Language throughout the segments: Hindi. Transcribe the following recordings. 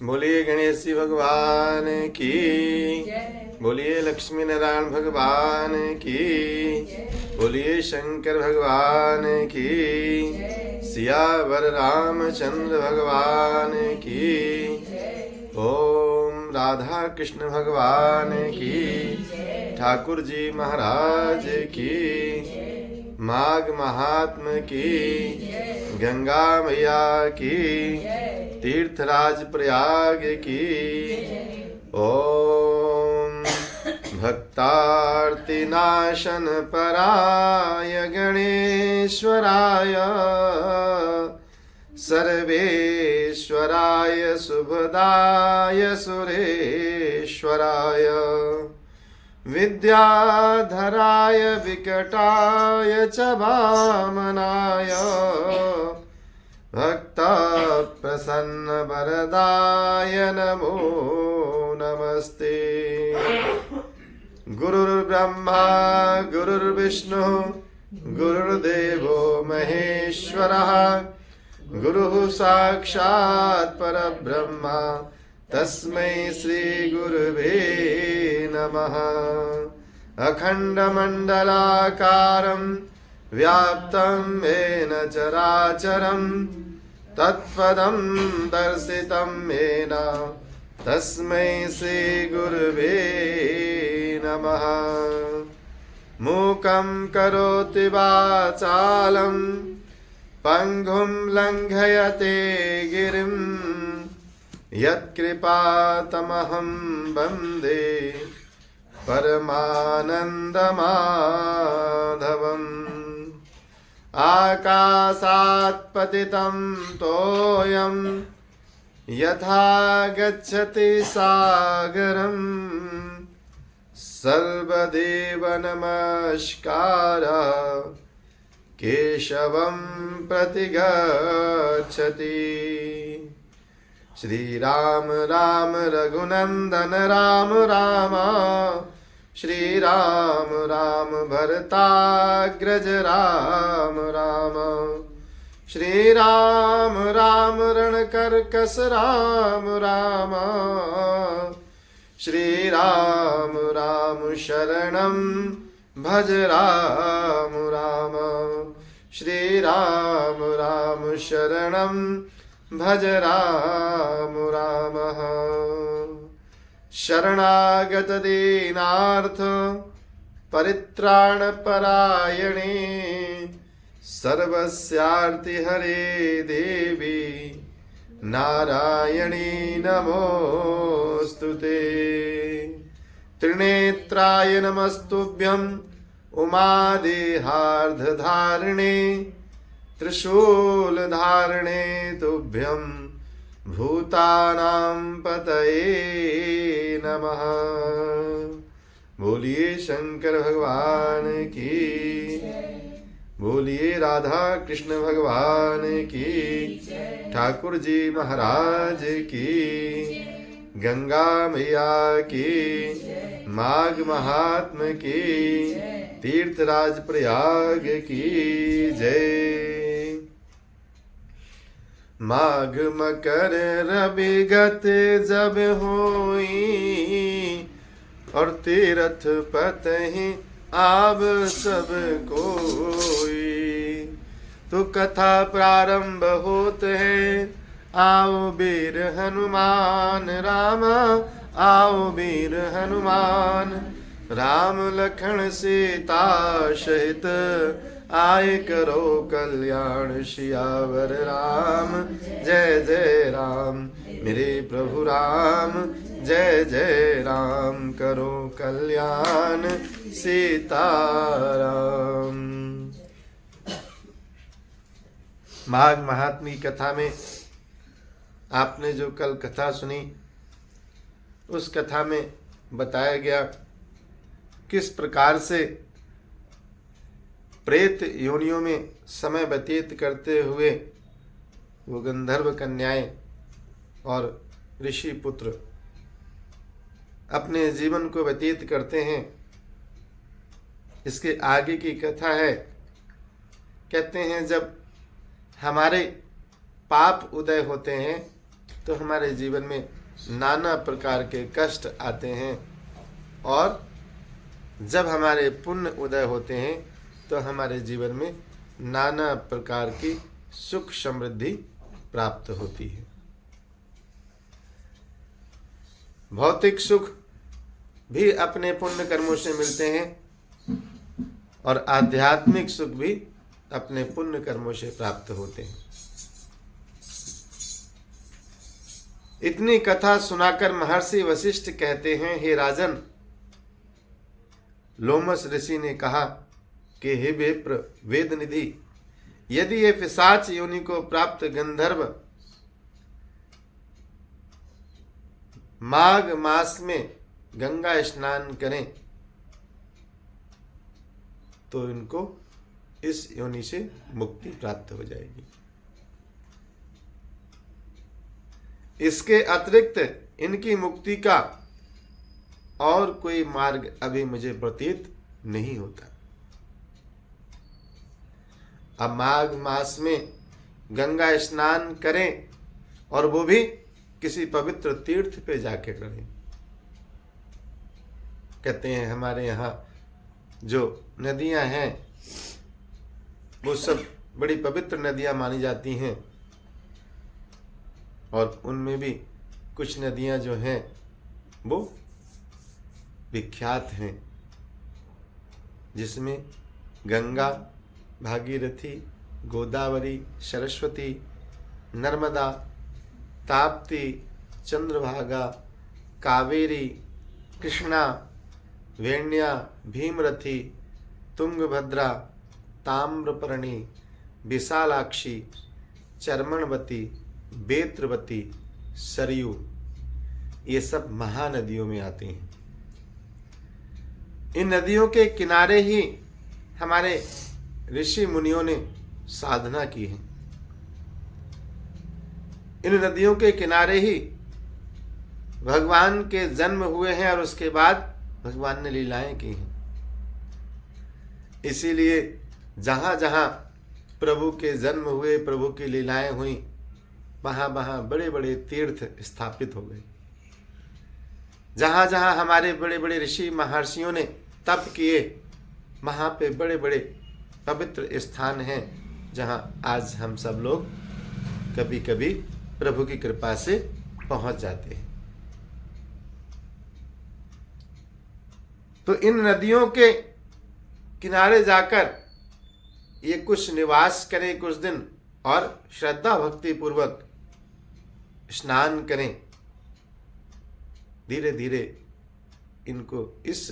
बोलिए गणेश जी भगवान की, बोलिए लक्ष्मी नारायण भगवान की, बोलिए शंकर भगवान की, सियावर रामचंद्र भगवान की। ओम राधा कृष्ण भगवान की, ठाकुर जी महाराज की, माघ महात्म की, गंगा मैया की, तीर्थराज प्रयाग की। ओम भक्तार्तिनाशन पराय गणेश्वराय, सर्वेश्वराय शुभदाय सुरेश्वराय, विद्याधराय विकटाय च वामनाय, भक्त प्रसन्न वरदाय नमो नमस्ते। गुरुर्ब्रह्मा गुरुर्विष्णु गुरुर्देवो महेश्वरः, गुरुः साक्षात् परब्रह्म तस्मै श्री गुरुवे नमः। अखण्डमण्डलाकारं व्याप्तं येन चराचरं, तत्पदं दर्शितं येन तस्मै श्री गुरुवे नमः। मूकं करोति वाचालं, पङ्गुं लङ्घयते गिरिं, यत्कृपातमहं वन्दे परमानन्दमाधवम्। आकाशात् पतितं तोयं, यथा गच्छति सागरं, सर्वदेव नमस्कार केशवं प्रतिगच्छति। श्री राम राम रघुनंदन राम राम, श्री राम राम भरताग्रज राम राम, श्री राम राम रणकर्कश राम राम, श्री राम राम शरणं भज राम राम, श्री राम राम शरणं भज राम राम। शरणागत दीनार्थ परित्राण परायणे, सर्वस्यार्ति हरे देवी नारायणी नमोस्तुते। त्रिनेत्राय नमस्तुभ्यं उमादेहार्धधारिणे, त्रिशूलधारिणे तुभ्यं भूतानां पतये नमः। बोलिए शंकर भगवान की, बोलिए राधा कृष्ण भगवान की, ठाकुर जी महाराज की, गंगा मैया की, माघ महात्म की, तीर्थराज प्रयाग की जय। माघ मकर रवि गत जब होई, और तीरथ पतहि आब सब कोई। तो कथा प्रारंभ होत है, आओ वीर हनुमान राम, आओ वीर हनुमान। राम लखन सीता सहित आए करो कल्याण, सियावर राम जय जय राम, मेरे प्रभु राम जय जय राम, करो कल्याण सीताराम। माघ महात्म्य कथा में आपने जो कल कथा सुनी, उस कथा में बताया गया किस प्रकार से प्रेत योनियों में समय व्यतीत करते हुए वो गंधर्व कन्याएं और ऋषि पुत्र अपने जीवन को व्यतीत करते हैं। इसके आगे की कथा है, कहते हैं जब हमारे पाप उदय होते हैं तो हमारे जीवन में नाना प्रकार के कष्ट आते हैं, और जब हमारे पुण्य उदय होते हैं तो हमारे जीवन में नाना प्रकार की सुख समृद्धि प्राप्त होती है। भौतिक सुख भी अपने पुण्य कर्मों से मिलते हैं और आध्यात्मिक सुख भी अपने पुण्य कर्मों से प्राप्त होते हैं। इतनी कथा सुनाकर महर्षि वशिष्ठ कहते हैं, हे राजन, लोमस ऋषि ने कहा कि हे विप्र वेद निधि, यदि ये पिशाच योनि को प्राप्त गंधर्व माघ मास में गंगा स्नान करें तो इनको इस योनि से मुक्ति प्राप्त हो जाएगी। इसके अतिरिक्त इनकी मुक्ति का और कोई मार्ग अभी मुझे प्रतीत नहीं होता। अब माघ मास में गंगा स्नान करें, और वो भी किसी पवित्र तीर्थ पे जाके करें। कहते हैं हमारे यहाँ जो नदियां हैं वो सब बड़ी पवित्र नदियां मानी जाती हैं, और उनमें भी कुछ नदियां जो हैं वो विख्यात हैं, जिसमें गंगा, भागीरथी, गोदावरी, सरस्वती, नर्मदा, ताप्ती, चंद्रभागा, कावेरी, कृष्णा, वेण्या, भीमरथी, तुंगभद्रा, ताम्रपर्णी, विशालाक्षी, चर्मणवती, बेत्रवती, सरयू, ये सब महानदियों में आती हैं। इन नदियों के किनारे ही हमारे ऋषि मुनियों ने साधना की है। इन नदियों के किनारे ही भगवान के जन्म हुए हैं और उसके बाद भगवान ने लीलाएं की हैं। इसीलिए जहां जहां प्रभु के जन्म हुए, प्रभु की लीलाएं हुई, वहां वहां बड़े बड़े तीर्थ स्थापित हो गए। जहां जहां हमारे बड़े बड़े ऋषि महर्षियों ने तप किए, वहां पे बड़े बड़े पवित्र स्थान हैं, जहां आज हम सब लोग कभी कभी प्रभु की कृपा से पहुंच जाते हैं। तो इन नदियों के किनारे जाकर ये कुछ निवास करें कुछ दिन, और श्रद्धा भक्ति पूर्वक स्नान करें। धीरे धीरे इनको इस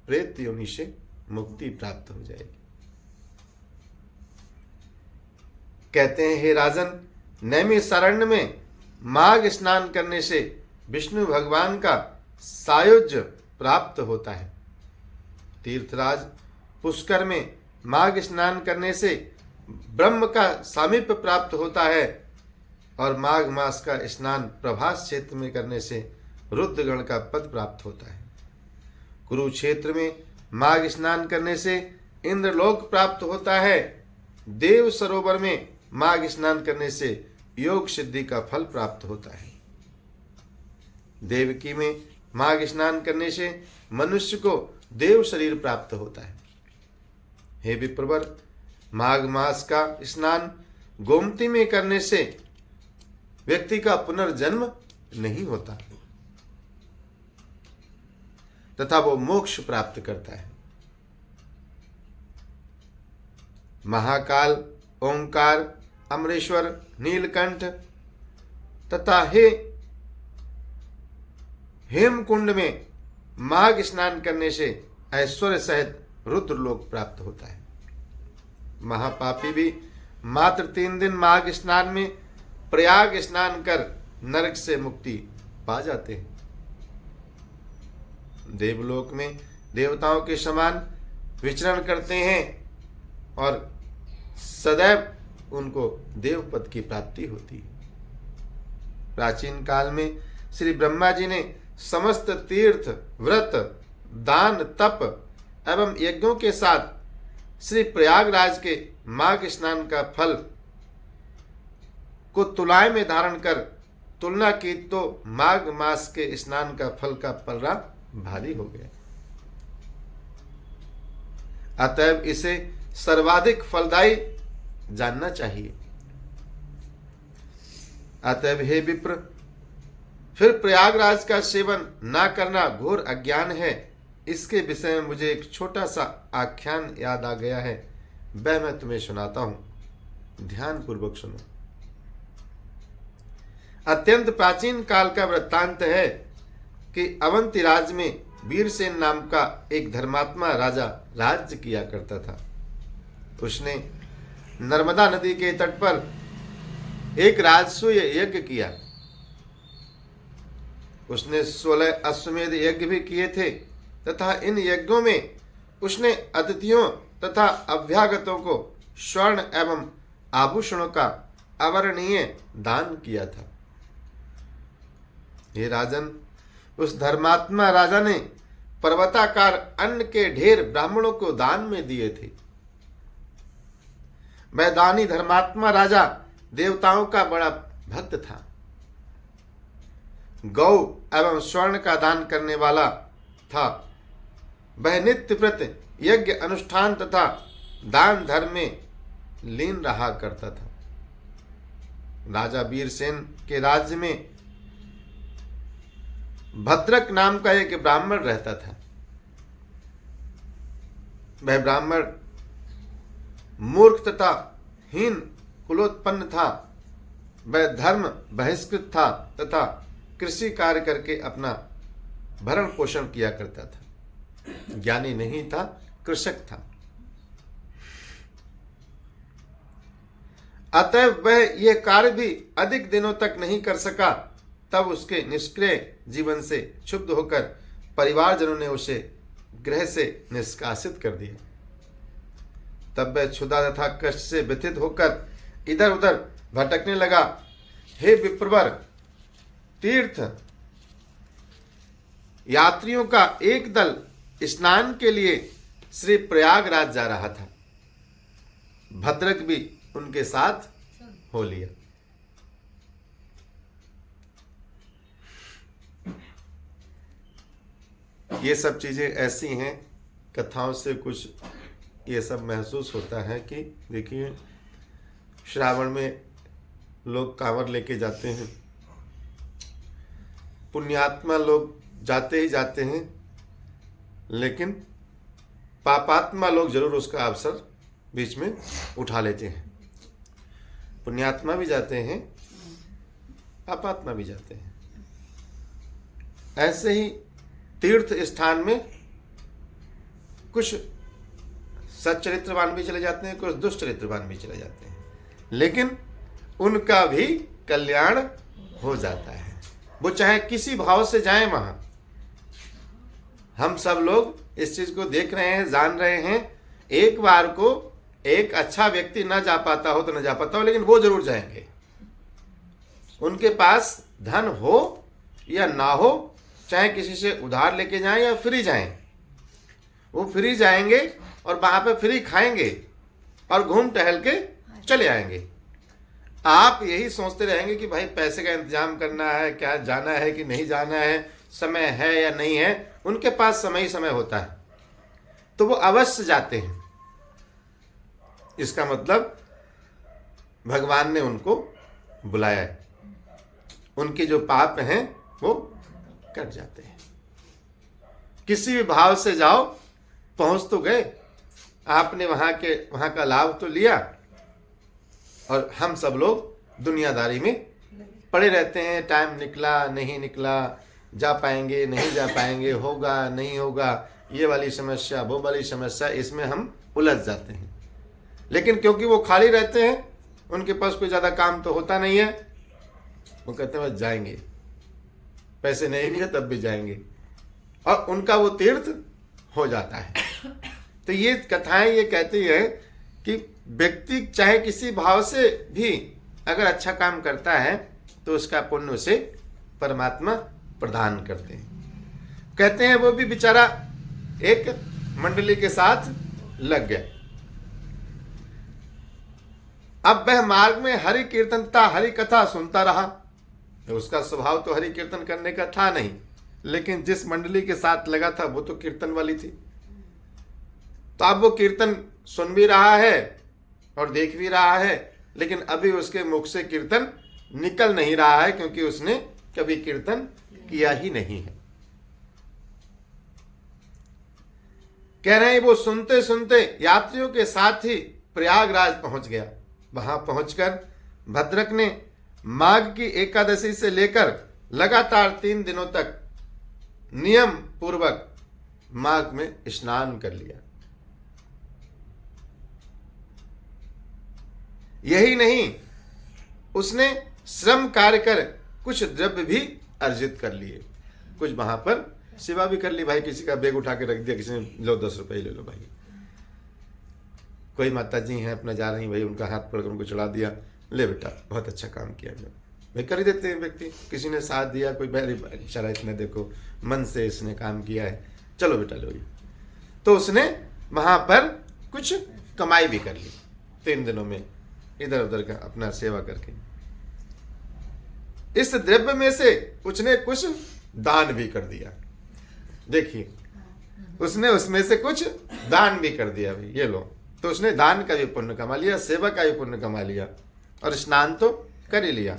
प्रेत योनि से मुक्ति प्राप्त हो जाएगी। कहते हैं, हे राजन, नैमिषारण्य में माघ स्नान करने से विष्णु भगवान का सायुज्य प्राप्त होता है। तीर्थराज पुष्कर में माघ स्नान करने से ब्रह्म का सामीप्य प्राप्त होता है, और माघ मास का स्नान प्रभास क्षेत्र में करने से रुद्रगण का पद प्राप्त होता है। कुरुक्षेत्र में माघ स्नान करने से इंद्रलोक प्राप्त होता है। देव सरोवर में माघ स्नान करने से योग सिद्धि का फल प्राप्त होता है। देवकी में माघ स्नान करने से मनुष्य को देव शरीर प्राप्त होता है। हे विप्रवर, माघ मास का स्नान गोमती में करने से व्यक्ति का पुनर्जन्म नहीं होता तथा वो मोक्ष प्राप्त करता है। महाकाल, ओंकार, अमरेश्वर, नीलकंठ तथा हेमकुंड में माघ स्नान करने से ऐश्वर्य सहित रुद्रलोक प्राप्त होता है। महापापी भी मात्र 3 दिन माघ स्नान में प्रयाग स्नान कर नरक से मुक्ति पा जाते हैं। देवलोक में देवताओं के समान विचरण करते हैं और सदैव उनको देवपद की प्राप्ति होती है। प्राचीन काल में श्री ब्रह्मा जी ने समस्त तीर्थ, व्रत, दान, तप एवं यज्ञों के साथ श्री प्रयागराज के माघ स्नान का फल को तुलाय में धारण कर तुलना की तो माघ मास के स्नान का फल का पलड़ा भारी हो गया। अतएव इसे सर्वाधिक फलदायी जानना चाहिए। अतएव हे विप्र, फिर प्रयागराज का सेवन ना करना घोर अज्ञान है। इसके विषय में मुझे एक छोटा सा आख्यान याद आ गया है, वह मैं तुम्हें सुनाता हूं, ध्यान पूर्वक सुनो। अत्यंत प्राचीन काल का वृत्तांत है कि अवंती राज्य में वीरसेन नाम का एक धर्मात्मा राजा राज्य किया करता था। उसने नर्मदा नदी के तट पर एक राजसूय यज्ञ किया। उसने 16 अश्वमेध यज्ञ भी किए थे तथा इन यज्ञों में उसने अतिथियों तथा अभ्यागतों को स्वर्ण एवं आभूषणों का अवर्णनीय दान किया था। हे राजन, उस धर्मात्मा राजा ने पर्वताकार अन्न के ढेर ब्राह्मणों को दान में दिए थे। वह दानी धर्मात्मा राजा देवताओं का बड़ा भक्त था। गौ एवं स्वर्ण का दान करने वाला था। वह नित्य व्रत, यज्ञ अनुष्ठान तथा दान धर्म में लीन रहा करता था। राजा वीरसेन के राज्य में भद्रक नाम का एक ब्राह्मण रहता था। वह ब्राह्मण मूर्ख तथा हीन कुलोत्पन्न था। वह धर्म बहिष्कृत था तथा कृषि कार्य करके अपना भरण पोषण किया करता था। ज्ञानी नहीं था, कृषक था। अतः वह यह कार्य भी अधिक दिनों तक नहीं कर सका। तब उसके निष्क्रिय जीवन से क्षुब्ध होकर परिवारजनों ने उसे गृह से निष्कासित कर दिया। तब वह क्षुधा तथा कष्ट से व्यथित होकर इधर उधर भटकने लगा। हे विप्रवर, तीर्थ यात्रियों का एक दल स्नान के लिए श्री प्रयागराज जा रहा था। भद्रक भी उनके साथ हो लिया। ये सब चीजें ऐसी हैं, कथाओं से कुछ ये सब महसूस होता है कि देखिए, श्रावण में लोग कांवर लेके जाते हैं, पुण्यात्मा लोग जाते ही जाते हैं, लेकिन पापात्मा लोग जरूर उसका अवसर बीच में उठा लेते हैं। पुण्यात्मा भी जाते हैं, पापात्मा भी जाते हैं। ऐसे ही तीर्थ स्थान में कुछ सच्चरित्रवान भी चले जाते हैं, कुछ दुष्चरित्रवान भी चले जाते हैं, लेकिन उनका भी कल्याण हो जाता है। वो चाहे किसी भाव से जाएं वहां। हम सब लोग इस चीज को देख रहे हैं, जान रहे हैं। एक बार को एक अच्छा व्यक्ति ना जा पाता हो तो ना जा पाता हो, लेकिन वो जरूर जाएंगे। उनके पास धन हो या ना हो, चाहे किसी से उधार लेके जाएं या फ्री जाएं, वो फ्री जाएंगे और वहां पे फ्री खाएंगे और घूम टहल के चले आएंगे। आप यही सोचते रहेंगे कि भाई पैसे का इंतजाम करना है, क्या जाना है कि नहीं जाना है, समय है या नहीं है। उनके पास समय ही समय होता है, तो वो अवश्य जाते हैं। इसका मतलब भगवान ने उनको बुलाया है, उनके जो पाप हैं वो कट जाते हैं। किसी भी भाव से जाओ, पहुंच तो गए, आपने वहां का लाभ तो लिया, और हम सब लोग दुनियादारी में पड़े रहते हैं। टाइम निकला नहीं निकला, जा पाएंगे नहीं जा पाएंगे, होगा नहीं होगा, ये वाली समस्या वो वाली समस्या, इसमें हम उलझ जाते हैं। लेकिन क्योंकि वो खाली रहते हैं, उनके पास कोई ज्यादा काम तो होता नहीं है, वो कहते हैं बस जाएंगे, पैसे नहीं भी है तब भी जाएंगे, और उनका वो तीर्थ हो जाता है। तो ये कथाएं ये कहती है कि व्यक्ति चाहे किसी भाव से भी अगर अच्छा काम करता है तो उसका पुण्य उसे परमात्मा प्रदान करते हैं। कहते हैं वो भी बेचारा एक मंडली के साथ लग गया। अब वह मार्ग में हरि कीर्तन तथा हरि कथा सुनता रहा। उसका स्वभाव तो हरि कीर्तन करने का था नहीं, लेकिन जिस मंडली के साथ लगा था वो तो कीर्तन वाली थी। तो अब वो कीर्तन सुन भी रहा है और देख भी रहा है, लेकिन अभी उसके मुख से कीर्तन निकल नहीं रहा है, क्योंकि उसने कभी कीर्तन किया ही नहीं है। कह रहे हैं वो सुनते सुनते यात्रियों के साथ ही प्रयागराज पहुंच गया। वहां पहुंचकर भद्रक ने माघ की एकादशी से लेकर लगातार 3 दिनों तक नियम पूर्वक माघ में स्नान कर लिया। यही नहीं, उसने श्रम कार्य कर कुछ द्रव्य भी अर्जित कर लिए। कुछ वहां पर सेवा भी कर ली। भाई किसी का बैग उठा के रख दिया, किसी ने लो 10 रुपए ले लो भाई। कोई माता जी हैं अपना जा रही भाई, उनका हाथ पकड़ उनको चढ़ा दिया, ले बेटा बहुत अच्छा काम किया भाई, कर ही देते हैं व्यक्ति। किसी ने साथ दिया, कोई बेचारा इसने देखो मन से इसने काम किया है, चलो बेटा लो। तो उसने वहां पर कुछ कमाई भी कर ली 3 दिनों में, इधर उधर का अपना सेवा करके। इस द्रव्य में से उसने कुछ दान भी कर दिया। देखिए, उसने उसमें से कुछ दान भी कर दिया भाई, ये लो। तो उसने दान का भी पुण्य कमा लिया, सेवा का भी पुण्य कमा लिया, और स्नान तो कर ही लिया।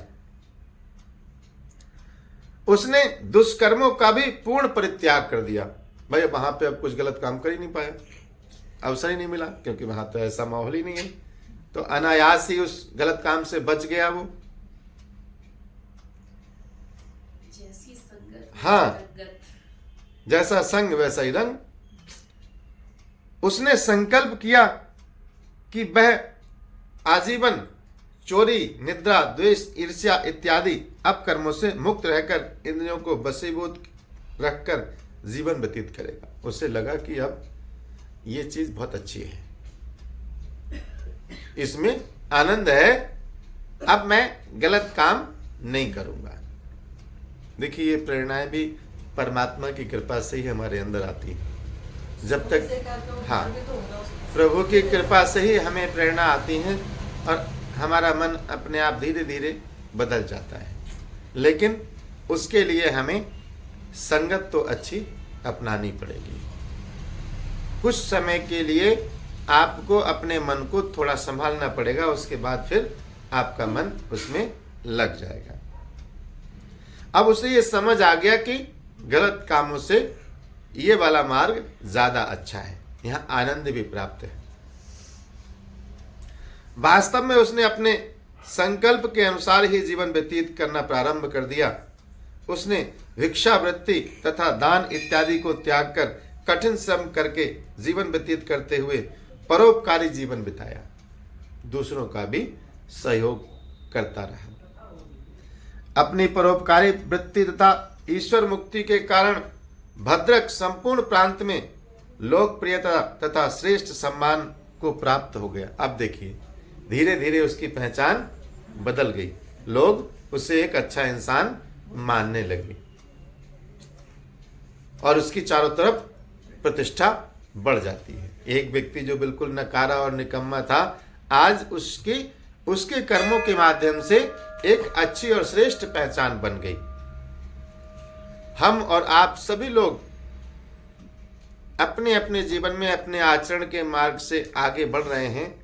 उसने दुष्कर्मों का भी पूर्ण परित्याग कर दिया। भाई वहां पे अब कुछ गलत काम कर ही नहीं पाया, अवसर ही नहीं मिला, क्योंकि वहां तो ऐसा माहौल ही नहीं है। तो अनायास ही उस गलत काम से बच गया वो। जैसी संगत हाँ, जैसा संग वैसा ही रंग। उसने संकल्प किया कि वह आजीवन चोरी, निद्रा, द्वेष, ईर्ष्या इत्यादि अपकर्मों से मुक्त रहकर इंद्रियों को वशीभूत रखकर जीवन व्यतीत करेगा। उसे लगा कि अब ये चीज बहुत अच्छी है, इसमें आनंद है, अब मैं गलत काम नहीं करूंगा। देखिए, ये प्रेरणाएं भी परमात्मा की कृपा से ही हमारे अंदर आती है। जब तक हाँ, प्रभु की कृपा से ही हमें प्रेरणा आती है और हमारा मन अपने आप धीरे धीरे बदल जाता है। लेकिन उसके लिए हमें संगत तो अच्छी अपनानी पड़ेगी। कुछ समय के लिए आपको अपने मन को थोड़ा संभालना पड़ेगा, उसके बाद फिर आपका मन उसमें लग जाएगा। अब उसे ये समझ आ गया कि गलत कामों से ये वाला मार्ग ज्यादा अच्छा है, यहां आनंद भी प्राप्त है। वास्तव में उसने अपने संकल्प के अनुसार ही जीवन व्यतीत करना प्रारंभ कर दिया। उसने भिक्षावृत्ति तथा दान इत्यादि को त्याग कर कठिन श्रम करके जीवन व्यतीत करते हुए परोपकारी जीवन बिताया, दूसरों का भी सहयोग करता रहा। अपनी परोपकारी वृत्ति तथा ईश्वर मुक्ति के कारण भद्रक संपूर्ण प्रांत में लोकप्रियता तथा श्रेष्ठ सम्मान को प्राप्त हो गया। अब देखिए, धीरे धीरे उसकी पहचान बदल गई, लोग उसे एक अच्छा इंसान मानने लगे और उसकी चारों तरफ प्रतिष्ठा बढ़ जाती है। एक व्यक्ति जो बिल्कुल नकारा और निकम्मा था, आज उसके कर्मों के माध्यम से एक अच्छी और श्रेष्ठ पहचान बन गई। हम और आप सभी लोग अपने अपने जीवन में अपने आचरण के मार्ग से आगे बढ़ रहे हैं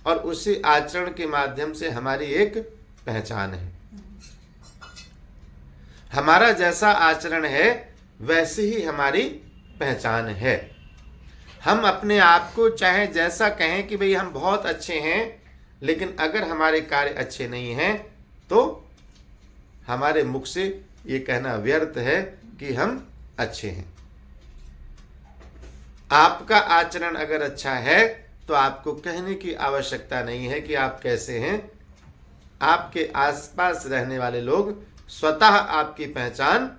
और उसी आचरण के माध्यम से हमारी एक पहचान है। हमारा जैसा आचरण है वैसे ही हमारी पहचान है। हम अपने आप को चाहे जैसा कहें कि भाई हम बहुत अच्छे हैं, लेकिन अगर हमारे कार्य अच्छे नहीं हैं तो हमारे मुख से ये कहना व्यर्थ है कि हम अच्छे हैं। आपका आचरण अगर अच्छा है तो आपको कहने की आवश्यकता नहीं है कि आप कैसे हैं। आपके आसपास रहने वाले लोग स्वतः आपकी पहचान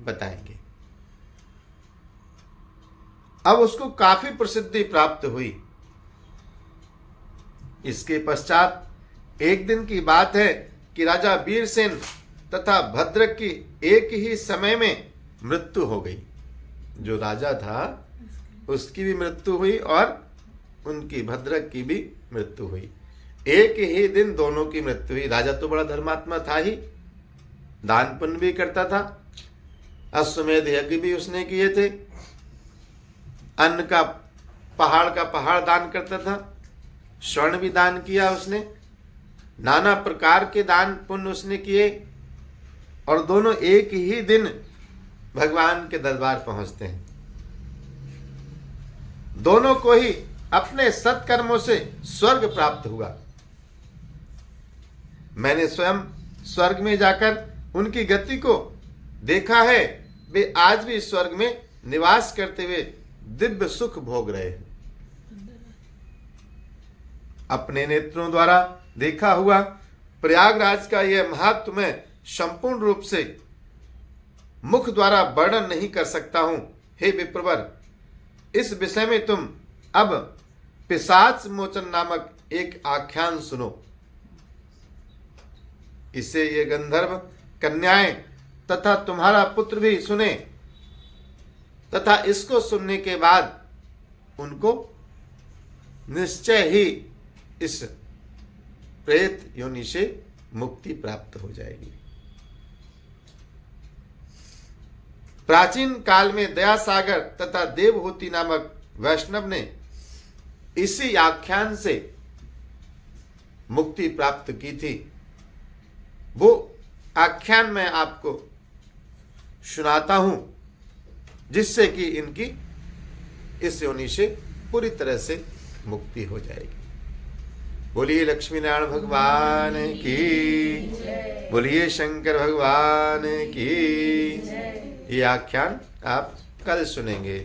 बताएंगे। अब उसको काफी प्रसिद्धि प्राप्त हुई। इसके पश्चात एक दिन की बात है कि राजा वीरसेन तथा भद्रक की एक ही समय में मृत्यु हो गई। जो राजा था उसकी भी मृत्यु हुई और उनकी भद्रक की भी मृत्यु हुई। एक ही दिन दोनों की मृत्यु हुई। राजा तो बड़ा धर्मात्मा था ही, दान पुण्य भी करता था, अश्वमेध यज्ञ भी उसने किए थे, अन्न का पहाड़ दान करता था, स्वर्ण भी दान किया उसने, नाना प्रकार के दान पुण्य उसने किए, और दोनों एक ही दिन भगवान के दरबार पहुंचते हैं। दोनों को ही अपने सत्कर्मों से स्वर्ग प्राप्त हुआ। मैंने स्वयं स्वर्ग में जाकर उनकी गति को देखा है। वे आज भी स्वर्ग में निवास करते हुए दिव्य सुख भोग रहे हैं। अपने नेत्रों द्वारा देखा हुआ प्रयागराज का यह महत्व मैं संपूर्ण रूप से मुख द्वारा वर्णन नहीं कर सकता हूं। हे विप्रवर, इस विषय में तुम अब पिशाच मोचन नामक एक आख्यान सुनो। इसे ये गंधर्व कन्याएं तथा तुम्हारा पुत्र भी सुने, तथा इसको सुनने के बाद उनको निश्चय ही इस प्रेत योनि से मुक्ति प्राप्त हो जाएगी। प्राचीन काल में दयासागर तथा देवहूति नामक वैष्णव ने इसी आख्यान से मुक्ति प्राप्त की थी। वो आख्यान मैं आपको सुनाता हूं, जिससे कि इनकी इस योनि से पूरी तरह से मुक्ति हो जाएगी। बोलिए लक्ष्मी नारायण भगवान की, बोलिए शंकर भगवान की। ये आख्यान आप कल सुनेंगे।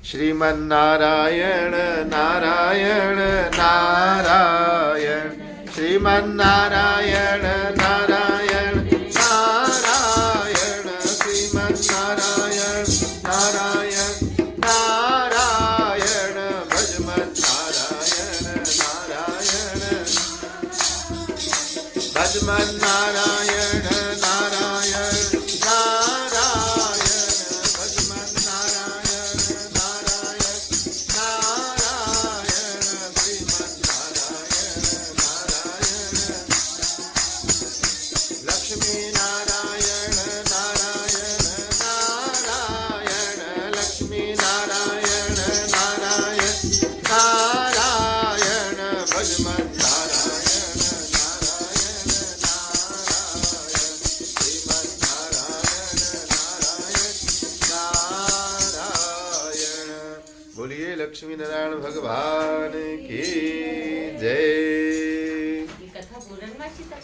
श्रीमन नारायण नारायण नारायण, श्रीमन नारायण नारायण नारायण, श्रीमन नारायण नारायण नारायण, भजमन नारायण नारायण, भजमन नारायण नारायण नारायण, भजमन नारायण नारायण नारायण, श्रीमन नारायण नारायण, लक्ष्मी नारायण नारायण नारायण, लक्ष्मी नारायण नारायण नारायण, भजमन नारायण नारायण नारायण, श्रीमन नारायण नारायण नारायण। बोलिए लक्ष्मी नारायण भगवान की जय। कथा बोलणं वाचिता